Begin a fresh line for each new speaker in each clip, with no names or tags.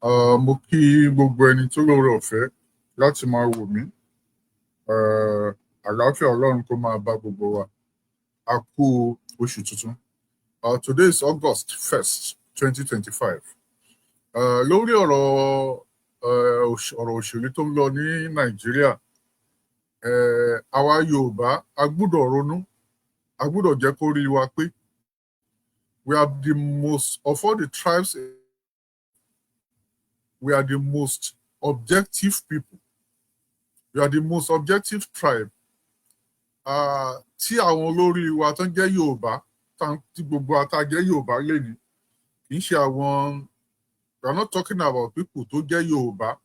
Mo kí gbogbo ẹni tó lóore ọ̀fẹ́ láti máa wò mí. Àlàáfíà Ọlọ́run kó máa bá gbogbo wa. A kú oṣù tuntun. Today is August 1st, 2025. Lórí ọ̀rọ̀ òṣèlú tó ń lọ ní Nàìjíríà, àwa Yorùbá a gbúdọ̀ ronú, a gbúdọ̀ jẹ́ kó rí wa pé we are the most of all the tribes. We are the most objective people. We are the most objective tribe. Tí àwọn olórí wa tó ń jẹ́ Yorùbá, tí gbogbo ata jẹ́ Yorùbá lẹ́ni, kì í ṣe àwọn, we are not talking about people tó jẹ́ Yorùbá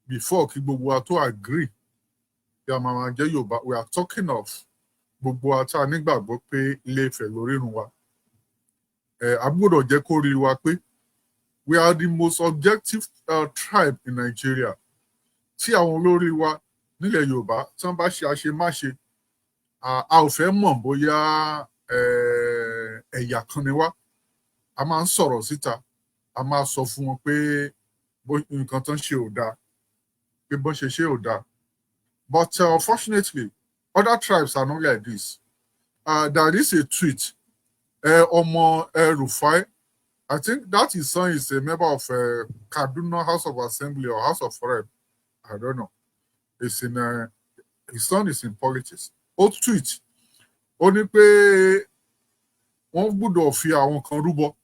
before kí gbogbo wa tó agree kí a máa jẹ́ Yorùbá. We are talking of gbogbo ata nígbàgbọ́ pé Ilé-Ifẹ̀ lórírun wa. A gbọ́dọ̀ jẹ́ kó rí wa pé we are the most objective tribe in Nigeria. Tí àwọn olórí wa nílẹ̀ Yorùbá tí wọ́n bá ṣe àṣemáṣe, a ò fẹ́ mọ̀ bóyá ẹ̀yà kan ni wá. A máa ń sọ̀rọ̀ síta, a máa sọ fún wọn pé nǹkan tó ń ṣe ò dáa, pé bọ́n ṣe ò dáa. But unfortunately, other tribes are not like this. There is a tweet, Ọmọ Rufai, I think that his son is a member of Kaduna House of Assembly or House of Rep. I don't know. It's in his son is in politics. Ó tweet, ó ní pé wọ́n gbọ́dọ̀ fi àwọn kan rúbọ,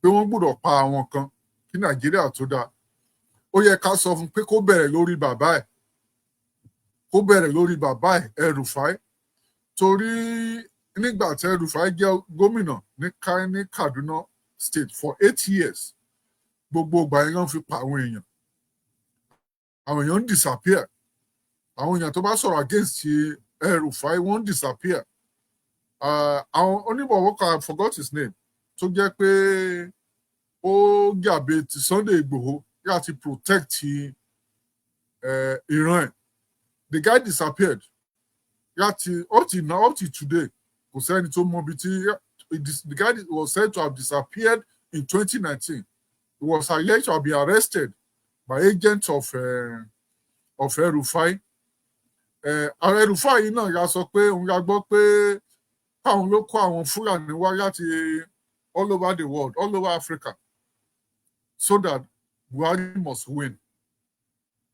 pé wọ́n gbọ́dọ̀ pa àwọn kan kí Nàìjíríà tó dáa. Ó yẹ ká sọ fún pé kó bẹ̀rẹ̀ lórí bàbá ẹ̀, kó bẹ̀rẹ̀ lórí bàbá ẹ̀ Rufai. Torí nígbà tí Rufai jẹ́ gómìnà ní Kaduna State for 8 years, gbogbo ìgbà yẹn ló ń fi pa àwọn èèyàn. Àwọn èèyàn ń disappear. Àwọn èèyàn tó bá sọ̀rọ̀ against Rufai wọ́n ń disappear. Àwọn oníbọ̀wọ́ kan, I forgot his name, tó jẹ́ pé ó gàbé ti Sunday Igboho láti protect ìran ẹ̀. The guy disappeared. Up to today, kò sẹ́ni tó mọ ibi tí the guy was said to have disappeared in 2019. He was alleged to have been arrested by agents of Rufai. Ààrẹ Rufai yìí náà ya sọ pé òun ya gbọ́ pé káwọn ló kó àwọn Fúlàní wá láti all over the world, all over Africa, so that Buhari must win.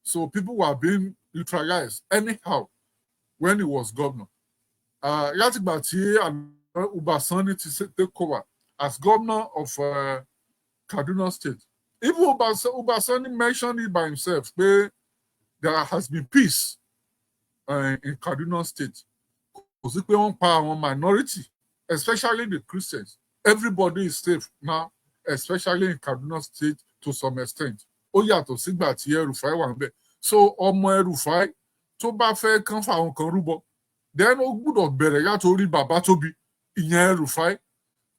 So people were being neutralized anyhow when he was governor. Látìgbà tí Ubasani to take over as governor of Kaduna State. Even Ubasani mentioned it by himself, where there has been peace in Kaduna State. Kò sí pé wọ́n pa àwọn minority, especially the Christians. Everybody is safe now, especially in Kaduna State to some extent. Ó yàtọ̀ sígbà tí Rufai wà níbẹ̀. So ọmọ Rufai tó bá fẹ́ kán fáwọn kan rúbọ, then ó gbọ́dọ̀ bẹ̀rẹ̀ látòrí bàbá tó bí, ìyẹn Rufai.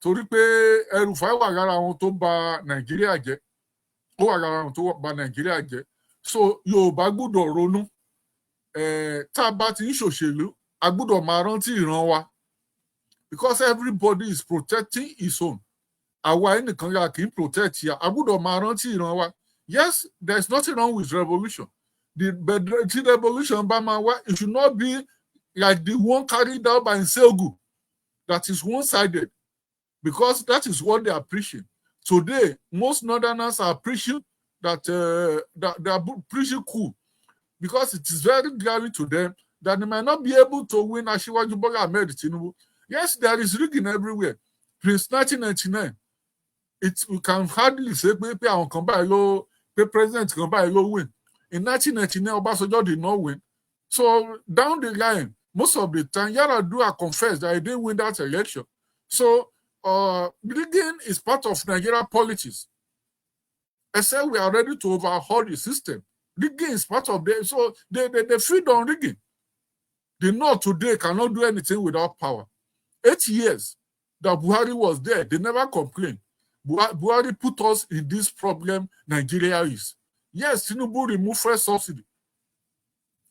Torí pé Rufai wà lára àwọn tó bà Nàìjíríà jẹ́. Ó wà lára àwọn tó bà Nàìjíríà jẹ́. So Yorùbá gbọ́dọ̀ ronú. Tá a bá ti ń ṣòṣèlú, a gbọ́dọ̀ máa rántí ìran wa. Because everybody is protecting his own. Àwa ẹnìkan yà kì í protect ya. A gbọ́dọ̀ máa rántí ìran wa. Yes, there is nothing wrong with revolution. The revolution bá máa wá, it should not be like the one carried out by Nsegu, that is one-sided, because that is what they are preaching. Today, most Northerners are preaching that they are preaching coup, because it is very glaring to them that they might not be able to win Asiwaju Bola Ahmed Tinubu. Yes, there is rigging everywhere. Since 1999, we can hardly say pé àwọn kan báyìí ló, pé president kan báyìí ló win. In 1999, Obasanjo did not win. So down the line, most of the time, Yar'Adua confessed that he didn't win that election. So rigging is part of Nigeria politics. I said we are ready to overhaul the system. Rigging is part of them. So they feed on rigging. The North today cannot do anything without power. 8 years that Buhari was there, they never complained. Buhari put us in this problem Nigeria is. Yes, Tinubu removed first subsidy.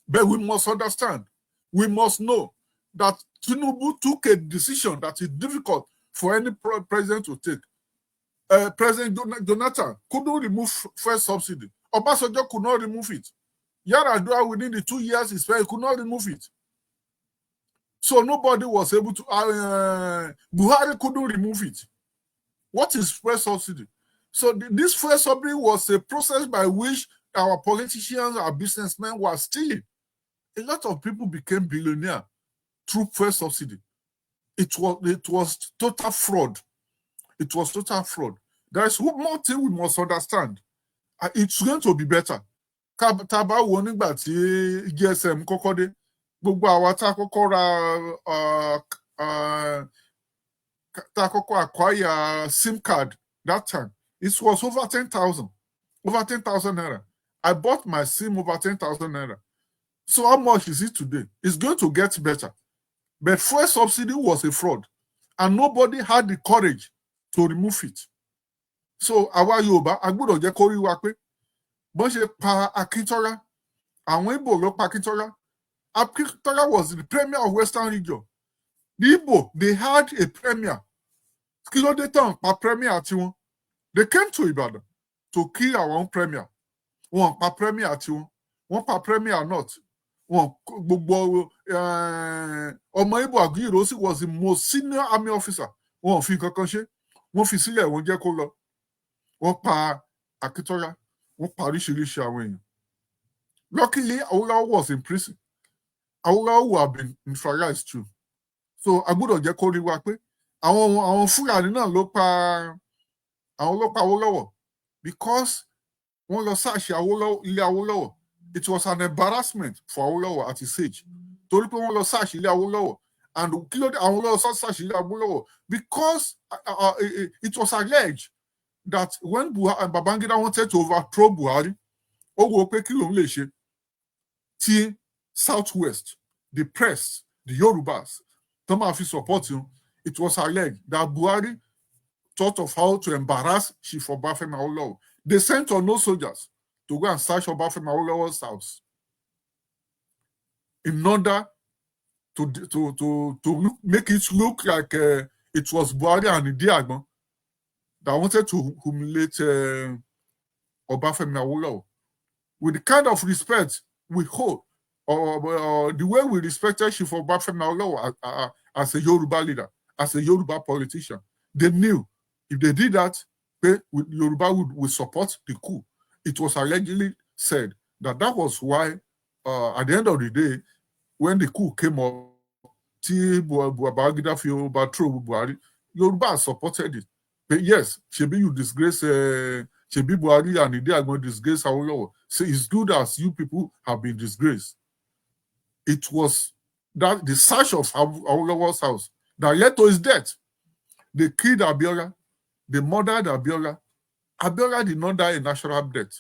But we must understand, we must know that Tinubu took a decision that is difficult for any president to take. President Jonathan couldn't remove fuel subsidy. Obasanjo could not remove it. Yar'Adua, within the 2 years he spent, he could not remove it. So nobody was able to. Buhari couldn't remove it. What is fuel subsidy? So this fuel subsidy was a process by which our politicians, our businessmen were stealing. A lot of people became billionaires through fuel subsidy. It was total fraud. It was total fraud. There is one more thing we must understand. It's going to be better. Taba wo nígbà tí GSM kọ́kọ́ dé, gbogbo àwa tá kọ́kọ́ acquire SIM card that time, it was over 10,000. Over 10,000 naira. I bought my SIM over 10,000 naira. So how much is it today? It's going to get better. But fuel subsidy was a fraud, and nobody had the courage to remove it. So àwa Yorùbá a gbọ́dọ̀ jẹ́ kó rí wa pé bọ́n ṣe pa Akintola, àwọn Igbo ló pa Akintola. Akintola was the premier of Western region. The Igbo, they had a premier. Kí ló dé tán pa premier tiwọn? They came to Ibadan to kill our own premier. Wọ́n pa premier tiwọn. Wọ́n pa premier north. Wọ́n gbogbo ọmọ Igbo Aguiyi was the most senior army officer. Wọ́n fi kankan ṣe. Wọ́n fi sílẹ̀ wọ́n jẹ́ kó lọ. Wọ́n pa Akintola. Wọ́n pa oríṣiríṣi àwọn èèyàn. Luckily, Awolowo was in prison. Awolowo would have been neutralized too. So a gbọ́dọ̀ jẹ́ kó rí wa pé àwọn Fúlàní náà ló pa Awolowo, because wọ́n lọ sáàṣì ilé Awolowo. It was an embarrassment for Awolowo at his age. Torí pé wọ́n lọ sáàṣì ilé Awolowo, and kí ló dé Awolowo sáàṣì ilé Awolowo? Because it was alleged that when Babangida wanted to overthrow Buhari, ó wo pé kí lòun lè ṣe tí Southwest, the press, the Yorubas, tó máa fi support him. It was alleged that Buhari thought of how to embarrass Chief Obafemi Awolowo. They sent on no soldiers to go and search Obafemi Awolowo's house in order to make it look like it was Buhari and Idiagbon that wanted to humiliate Obafemi Awolowo. With the kind of respect we hold, or the way we respected Chief Obafemi Awolowo as a Yoruba leader, as a Yoruba politician, they knew if they did that, Yoruba would support the coup. It was allegedly said that was why, at the end of the day, when the coup came up, Babangida fi overthrow Buhari, Yoruba supported it. But yes, Shebi you disgrace Shebi Buhari and they are going to disgrace Awolowo. So it's good as you people have been disgraced. It was that the search of Awolowo's house that led to his death. They killed Abiola. They murdered Abiola. Abiola did not die a natural death.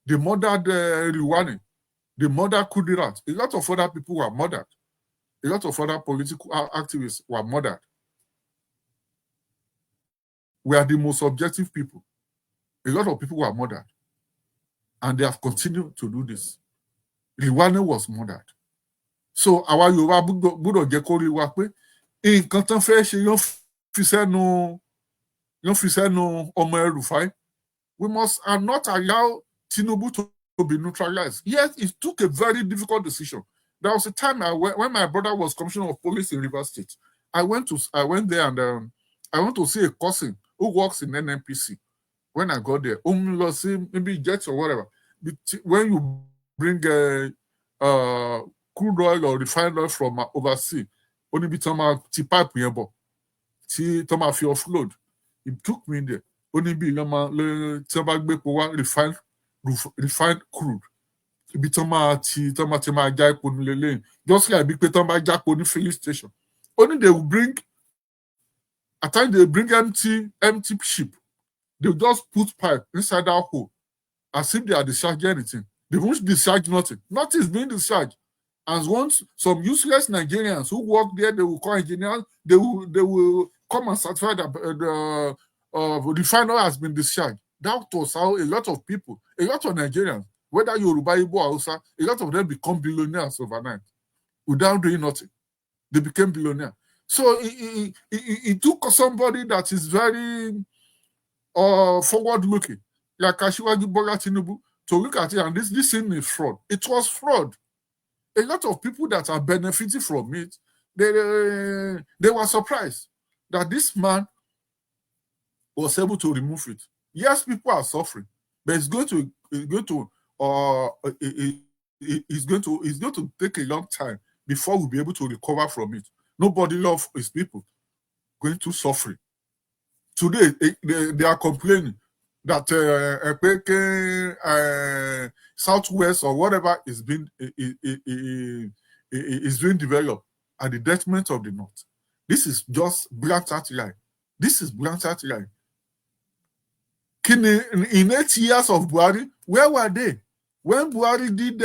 They murdered Ronu. They murdered Kudirat. A lot of other people were murdered. A lot of other political activists were murdered. We are the most objective people. A lot of people were murdered. And they have continued to do this. Ronu was murdered. So our Yoruba gbọ́dọ̀ jẹ́ kó rí wa pé nǹkan tán fẹ́ ṣe yóò fi sẹ́nu ọmọ El-Rufai. We must not allow Tinubu to be neutralized. Yes, it took a very difficult decision. There was a time when my brother was commissioner of police in Rivers State. I went there and I went to see a cousin who works in NNPC. When I got there, maybe jets or whatever. When you bring crude oil or refined oil from overseas, only be tama ti pipe yẹn bọ̀, tí tama fi offload. It took me there. Only be le tama gbé po wá refined crude. Ibi tama ti ma já epo nílé lẹ́yìn. Just like bí pé tama já epo ní filling station. Only they will bring, at times they bring empty ship. They just put pipe inside that hole as if they are discharging anything. They won't discharge nothing. Nothing is being discharged. And once some useless Nigerians who work there, they will call engineers, they will come and certify that the refinery has been discharged. That was how a lot of people, a lot of Nigerians, whether Yoruba, Igbo, or Hausa, a lot of them become billionaires overnight without doing nothing. They became billionaires. So it took somebody that is very or forward-looking, like Asiwaju Bola Tinubu, to look at it and this thing is fraud. It was fraud. A lot of people that are benefiting from it, they were surprised that this man was able to remove it. Yes, people are suffering, but it's going to take a long time before we'll be able to recover from it. Nobody loves his people going to suffering. Today, they are complaining that Southwest or whatever is being developed at the detriment of the North. This is just blatant lie. This is blatant lie. In 8 years of Buhari, where were they? When Buhari did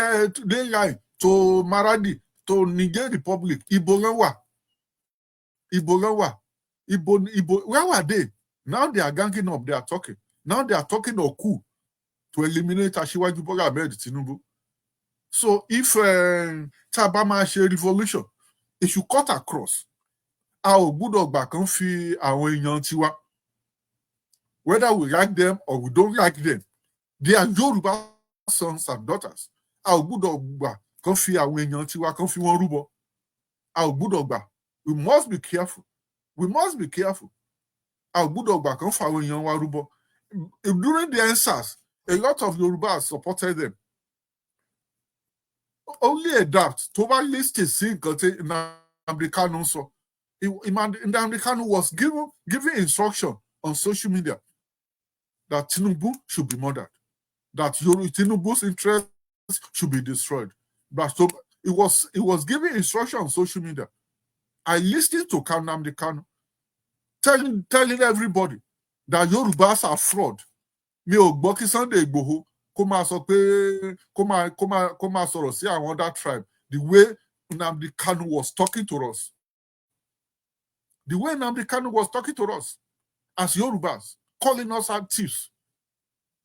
they lie to Maradi, to Niger Republic, Ibo, where were they? Now they are ganging up, they are talking. Now they are talking of coup to eliminate Asiwaju Bola Ahmed Tinubu. So if Tabama ṣe revolution, it should cut across. A ò gbọ́dọ̀ gbà kán fi àwọn èèyàn tiwa. Whether we like them or we don't like them, they are Yoruba sons and daughters. A ò gbọ́dọ̀ gbà kán fi àwọn èèyàn tiwa kán fi wọ́n rúbọ. A ò gbọ́dọ̀ gbà. We must be careful. We must be careful. A ò gbọ́dọ̀ gbà kán fa àwọn èèyàn wa rúbọ. During the EndSARS, a lot of Yorubas supported them. Only adapt to what list is seen in Nnamdi Kanu. So Nnamdi Kanu was given instruction on social media that Tinubu should be murdered, that Tinubu's interests should be destroyed. But so it was giving instruction on social media. I listened to Nnamdi Kanu telling everybody that Yorubas are fraud. Mi ò gbọ́ kí Sunday Igboho kó máa sọ pé kó máa sọ̀rọ̀ sí àwọn other tribe the way Nnamdi Kanu was talking to us. The way Nnamdi Kanu was talking to us as Yorubas, calling us out thieves.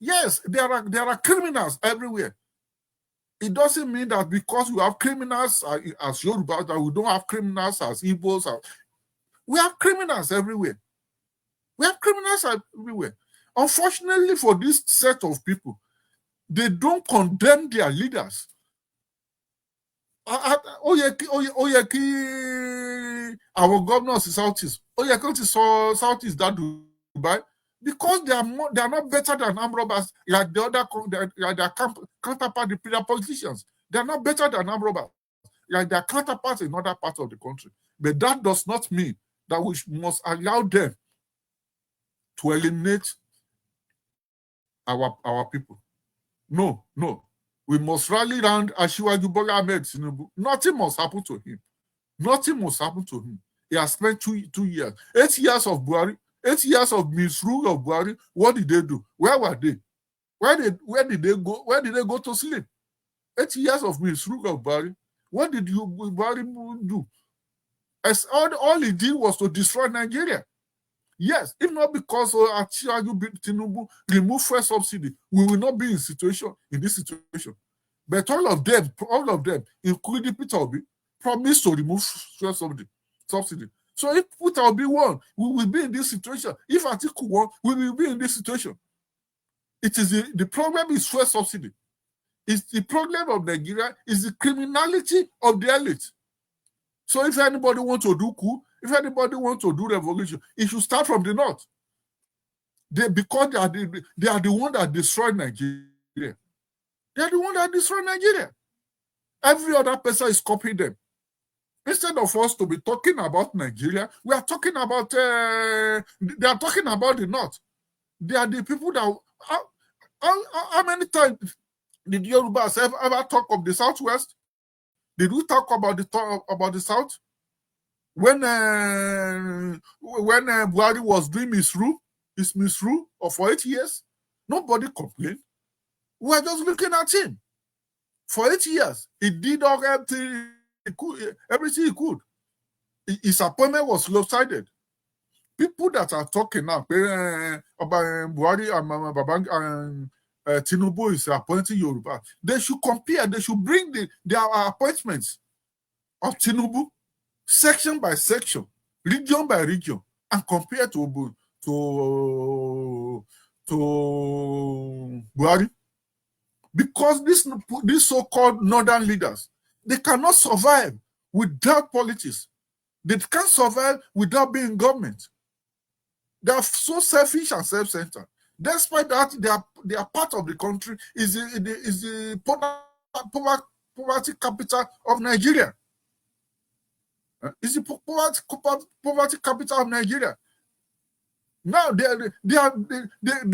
Yes, there are criminals everywhere. It doesn't mean that because we have criminals as Yorubas that we don't have criminals as Igbos. We have criminals everywhere. We have criminals everywhere. Unfortunately for this set of people, they don't condemn their leaders. Ó yẹ kí our governors in Southeast, ó yẹ kí wọ́n ti Southeast that Dubai, because they are not better than armed robbers like the other their counterpart, the politicians. They are not better than armed robbers like their counterparts in other parts of the country. But that does not mean that we must allow them to eliminate our people. No. We must rally around Asiwaju Bola Ahmed Tinubu. Nothing must happen to him. Nothing must happen to him. He has spent 2 years. 8 years of Buhari, 8 years of misrule of Buhari. What did they do? Where were they? Where did they go? Where did they go to sleep? 8 years of misrule of Buhari. What did Buhari do? As all he did was to destroy Nigeria. Yes, if not because Asiwaju Tinubu removed fuel subsidy, we will not be in this situation. But all of them, including Peter Obi, promised to remove fuel subsidy. So if Peter Obi won, we will be in this situation. If Atiku won, we will be in this situation. It is the problem is fuel subsidy. It's the problem of Nigeria is the criminality of the elite. So if anybody wants to do coup, if anybody wants to do revolution, it should start from the north. Because they are the one that destroyed Nigeria. They are the one that destroyed Nigeria. Every other person is copying them. Instead of us to be talking about Nigeria, we are talking about, they are talking about the north. They are the people that, how many times did Yorubas ever talk of the southwest? Did we talk about the south? When Buhari was doing his misrule for 8 years, nobody complained. We were just looking at him. For 8 years, he did everything he could. His appointment was lopsided. People that are talking now about Buhari and Tinubu is appointing Yoruba, they should compare, they should bring their appointments of Tinubu section by section, region by region, and compare to to Buhari, because these so-called northern leaders, they cannot survive without politics. They can't survive without being in government. They are so selfish and self-centered. Despite that, they are part of the country, is the poverty capital of Nigeria. It's the poverty capital of Nigeria. Now they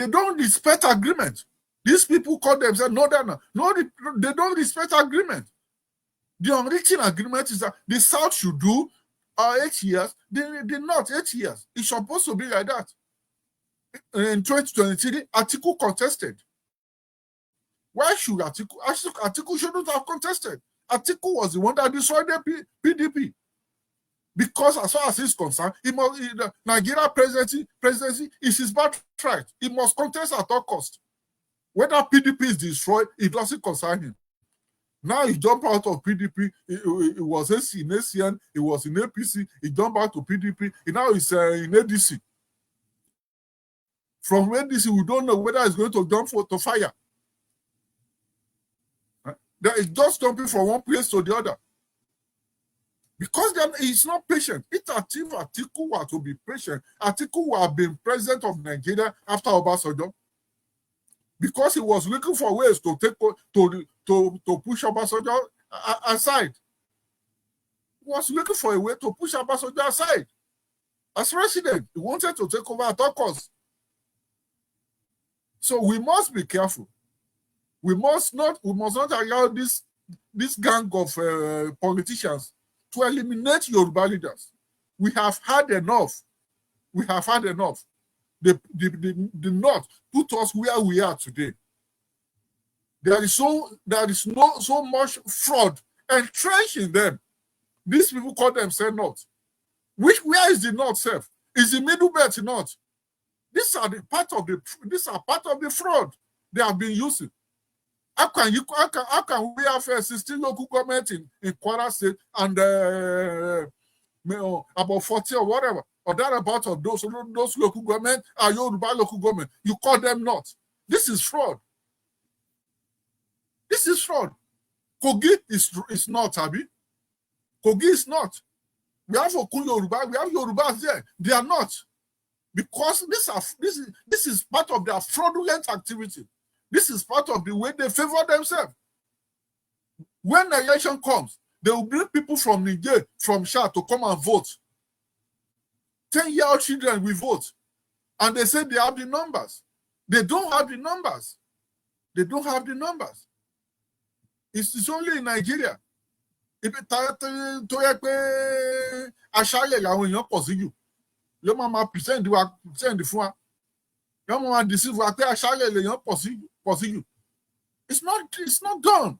don't respect agreement. These people call themselves northern. No, they don't respect agreement. The unwritten agreement is that the South should do 8 years. The North 8 years. It's supposed to be like that. In 2023, Atiku contested. Why should Atiku? Atiku shouldn't have contested. Atiku was the one that destroyed the PDP. Because as far as he's concerned, the Nigeria presidency is his birthright. He must contest at all cost. Whether PDP is destroyed, it doesn't concern him. Now he jumped out of PDP. It was in ACN, it was in APC. He jumped out to PDP. And now he's in ADC. From ADC, we don't know whether he's going to jump to fire. There is just jumping from one place to the other. Because then he's not patient. If Atiku were to be patient, Atiku would have been president of Nigeria after Obasanjo. Because he was looking for ways to push Obasanjo aside. He was looking for a way to push Obasanjo aside. As president, he wanted to take over at all costs. So we must be careful. We must not allow this gang of politicians to eliminate Yoruba leaders. We have had enough. We have had enough. The North put us where we are today. There is so much fraud entrenched in them. These people call themselves North. Where is the North self? Is the Middle Belt North? These are part of the fraud they have been using. How can we have 16 local government in Kwara State and about 40 or whatever, or thereabout of those local government are Yoruba local government? You call them not. This is fraud. This is fraud. Kogi is not, Abi. Kogi is not. We have Okun Yoruba. We have Yorubas there. They are not. Because this is part of their fraudulent activity. This is part of the way they favor themselves. When the election comes, they will bring people from Niger, from Shah to come and vote. 10-year-old children will vote. And they say they have the numbers. They don't have the numbers. They don't have the numbers. It's only in Nigeria. Yóò máa pretend fún wa. Yóò máa deceive wa pé aṣálẹ̀ lèèyàn pọ̀ sí jù. It's not done.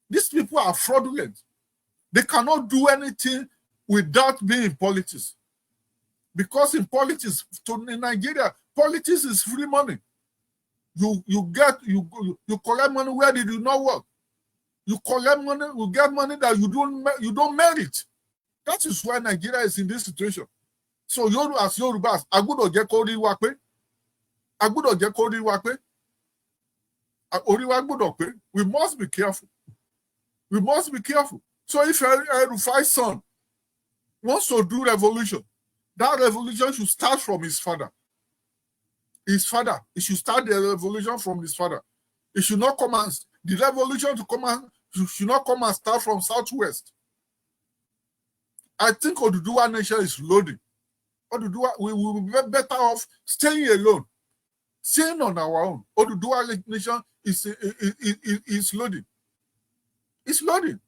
These people are fraudulent. They cannot do anything without being in politics. Because in politics, in Nigeria, politics is free money. You collect money where did you not work? You collect money, you get money that you don't merit. That is why Nigeria is in this situation. So as Yorubas, a gbọ́dọ̀ jẹ́ kó rí wa pé. A gbọ́dọ̀ jẹ́ kó rí wa pé. Orí wa gbọ́dọ̀ pé. We must be careful. We must be careful. So if Rufai's son wants to do revolution, that revolution should start from his father. His father. He should start the revolution from his father. It should not come and the revolution should not come and start from Southwest. I think Oduduwa nation is loading. Oduduwa, we will be better off staying alone, staying on our own. Oduduwa nation is loading. It's loading.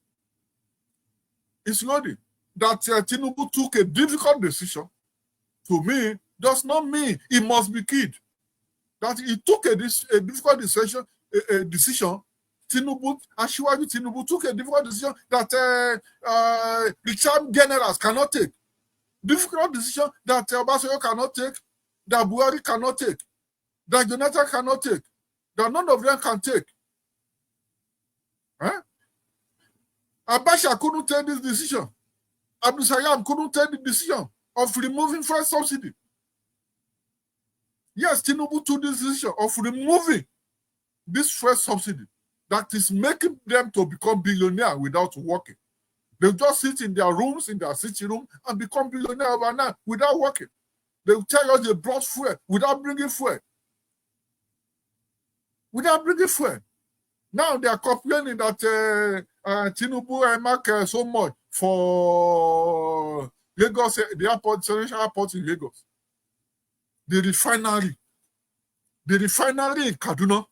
It's loading. That Tinubu took a difficult decision, to me, does not mean it must be killed. That he took a difficult decision, Asiwaju Tinubu took a difficult decision that retired generals cannot take. Difficult decision that Obasanjo cannot take, that Buhari cannot take, that Jonathan cannot take, that none of them can take. Huh? Abacha couldn't take this decision. Abdul Salam couldn't take the decision of removing fuel subsidy. Yes, Tinubu took this decision of removing this first subsidy that is making them to become billionaire without working. They just sit in their rooms, in their sitting room, and become billionaire overnight without working. They will tell us they brought fuel without bringing fuel. Without bringing fuel. Now they are complaining that Tinubu mark so much for Lagos, the airport, international airport in Lagos. The refinery in Kaduna.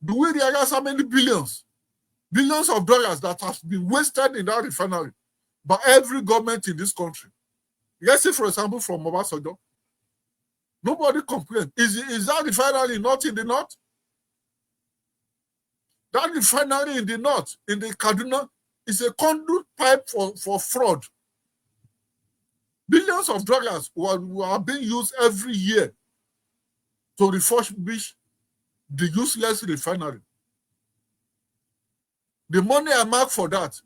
Do we realize how many billions of dollars that has been wasted in that refinery by every government in this country? Let's say, for example, from Obasanjo. Nobody complained. Is that refinery not in the north? That refinery in the north, in the Kaduna, is a conduit pipe for fraud. Billions of dollars were being used every year to refurbish the useless refinery. The money I mark for that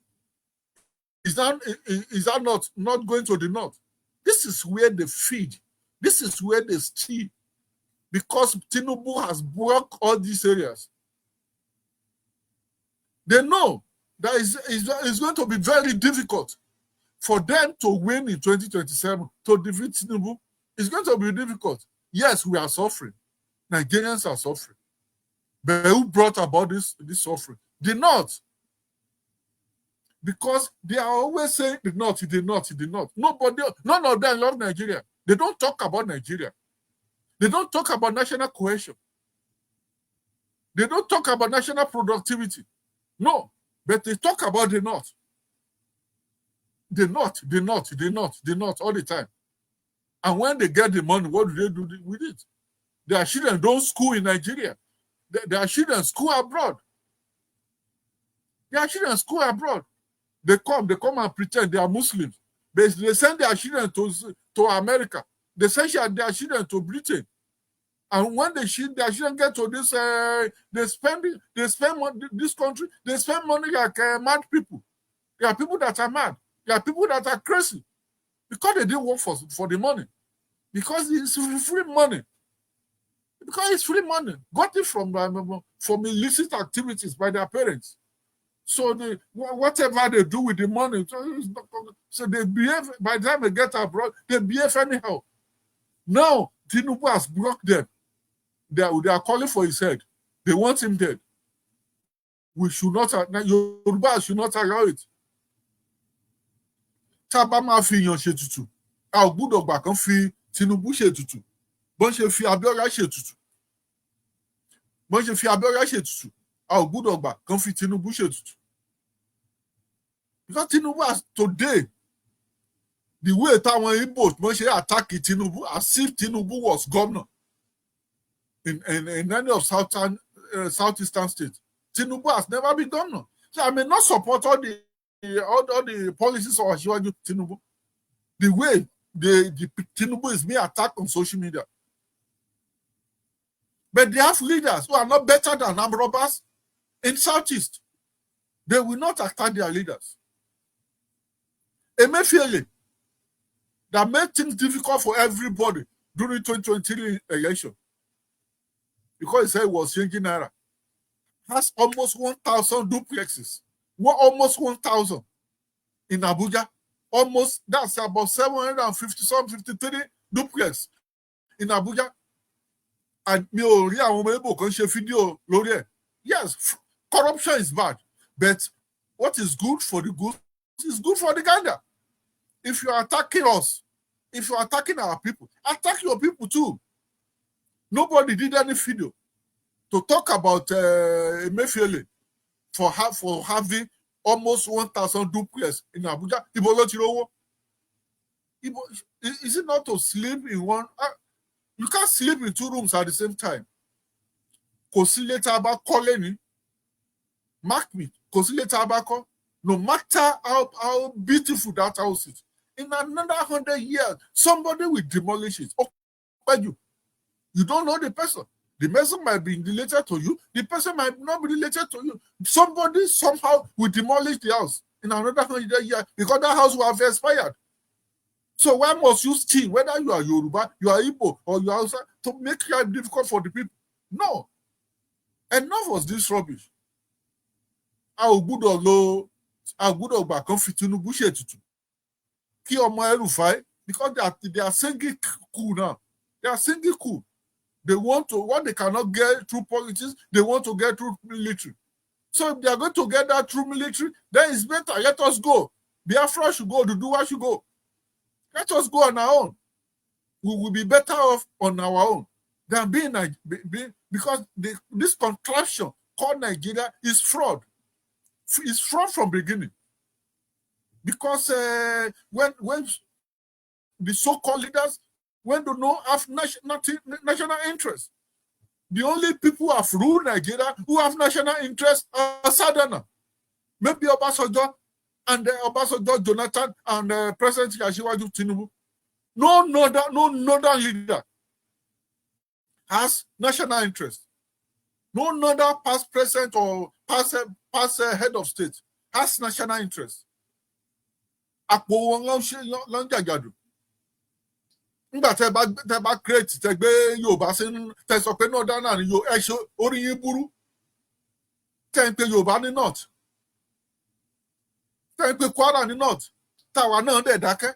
is that not going to the north? This is where they feed. This is where they steal. Because Tinubu has blocked all these areas. They know that it's going to be very difficult for them to win in 2027, to defeat Tinubu. It's going to be difficult. Yes, we are suffering. Nigerians are suffering. But who brought about this suffering? The North. Because they are always saying the North. None of them love Nigeria. They don't talk about Nigeria. They don't talk about national cohesion. They don't talk about national productivity. No, but they talk about the North. The North all the time. And when they get the money, what do they do with it? Their children don't school in Nigeria. Their children school abroad. Their children school abroad. They come and pretend they are Muslims. They send their children to America. They send their children to Britain. And when their children get to this, they spend money, this country, they spend money like mad people. There are people that are mad. There are people that are crazy. Because they didn't work for the money. Because it's free money. Because it's free money. Got it from illicit activities by their parents. So whatever they do with the money, so they behave, by the time they get abroad, they behave anyhow. Now, Tinubu has blocked them. They are calling for his head. They want him dead. We should not, Yoruba should not allow it. Tá bá máa fi yan ṣe tutù, a ò gbọ́dọ̀ gbà kan fi Tinubu ṣe tutù. Bọ́n ṣe fi Abiola ṣe tutù. Bọ́n ṣe fi Abiola ṣe tutù, a ò gbọ́dọ̀ gbà kan fi Tinubu ṣe tutù. Because Tinubu has today, the way táwọn Igbo bọ́n ṣe attack Tinubu as if Tinubu was governor in any of southeastern states. Tinubu has never been governor. So I may not support all the policies of Asiwaju Tinubu. The way the Tinubu is being attacked on social media. But they have leaders who are not better than armed robbers in Southeast. They will not attack their leaders. Emefiele, that made things difficult for everybody during 2023 election, because he said he was changing naira, has almost 1,000 duplexes. Almost 1,000 in Abuja. Almost, that's about 753 duplex in Abuja. And yes, corruption is bad, but what is good for the goose is good for the gander. If you are attacking us, if you are attacking our people, attack your people too. Nobody did any video to talk about Emefiele for having almost 1,000 duplex in Abuja. Is it not to sleep in one? You can't sleep in two rooms at the same time. Mark me. No matter how beautiful that house is, in another 100 years, somebody will demolish it. You don't know the person. The person might be related to you. The person might not be related to you. Somebody somehow will demolish the house in another 100 years because that house will have expired. So why must you steal, whether you are Yoruba, you are Igbo, or you are Hausa, to make life difficult for the people? No. Enough was this rubbish. A ò gbọ́dọ̀ gbà kan fi Tinubu ṣètùtù. Kí ọmọ El-Rufai, because they are singing coup now. They are singing coup. They want to, what they cannot get through politics, they want to get through military. So if they are going to get that through military, then it's better. Let us go. Biafra should go. Duduwa should go. Let us go on our own. We will be better off on our own than being because this contraption called Nigeria is fraud. It's fraud from beginning. Because when the so-called leaders, when they don't have national interest, the only people who have ruled Nigeria who have national interest are Southerners. Maybe Obasanjo and Obasanjo, Jonathan, and President Yashiwaju Tinubu. No northern leader has national interest. No other past president or past head of state has national interest. Àpò wọn ló ń jàjàdù. Nígbà tẹ́ bá create tẹ́ gbé Yorùbá sí tẹ́ sọ pé náà dáná ni ẹ ṣe orí yín burú. Tẹ́ ń pe Yorùbá ní north. Tẹ́ ń pe Kwara ní north. Táwa náà dẹ̀ dákẹ́.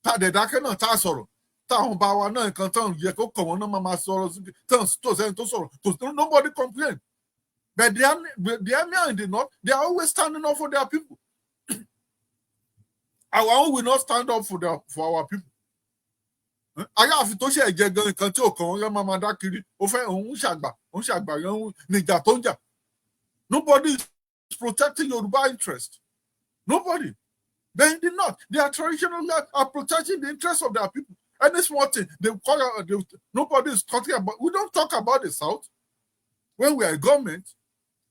Tá dẹ̀ dákẹ́ náà tá a sọ̀rọ̀. Táwọn bá wa náà nǹkan tán yẹ kó kàn wọ́n náà máa sọ̀rọ̀ tán tó sẹ́ni tó sọ̀rọ̀. Nobody complain. But the army in the north, they are always standing up for their people. Our own will not stand up for our people. Ayáàfin tó ṣe ẹ̀jẹ̀ gan nǹkan tí ò kàn wọ́n yẹn máa dá kiri. Ó fẹ́ òun ṣàgbà yẹn níjà tó ń jà. Nobody is protecting Yoruba interest. Nobody. They in the north, their traditional leaders are protecting the interests of their people. Any small thing, nobody is talking about. We don't talk about the South. When we are in government,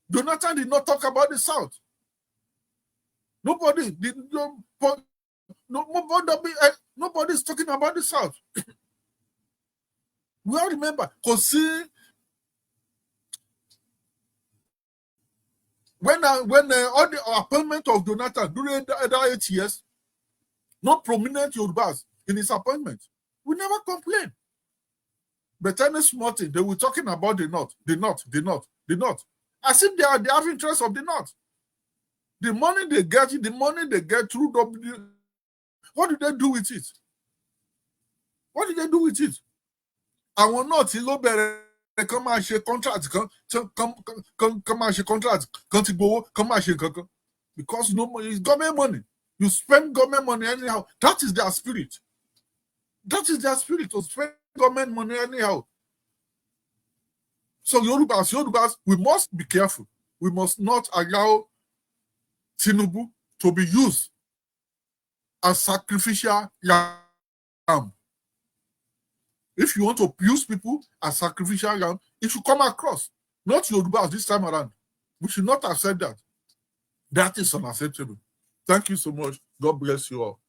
Jonathan did not talk about the South. Nobody is talking about the South. We all remember, because when all the appointment of Jonathan during that 8 years, no prominent Yorubas in his appointment, we never complain. But any small thing, they were talking about the North. As if they have interest of the North. The money they get through what do they do with it? What did they do with it? Àwọn náà tí ló bẹ̀rẹ̀ kán máa ṣe contract kán máa ṣe contract kán ti gbowó kán máa ṣe nǹkan kan. Because it's government money. You spend government money anyhow. That is their spirit. That is their spirit, to spend government money anyhow. So Yorubas, we must be careful. We must not allow Tinubu to be used as sacrificial lamb. If you want to use people as sacrificial lamb, it should come across. Not Yorubas this time around. We should not accept that. That is unacceptable. Thank you so much. God bless you all.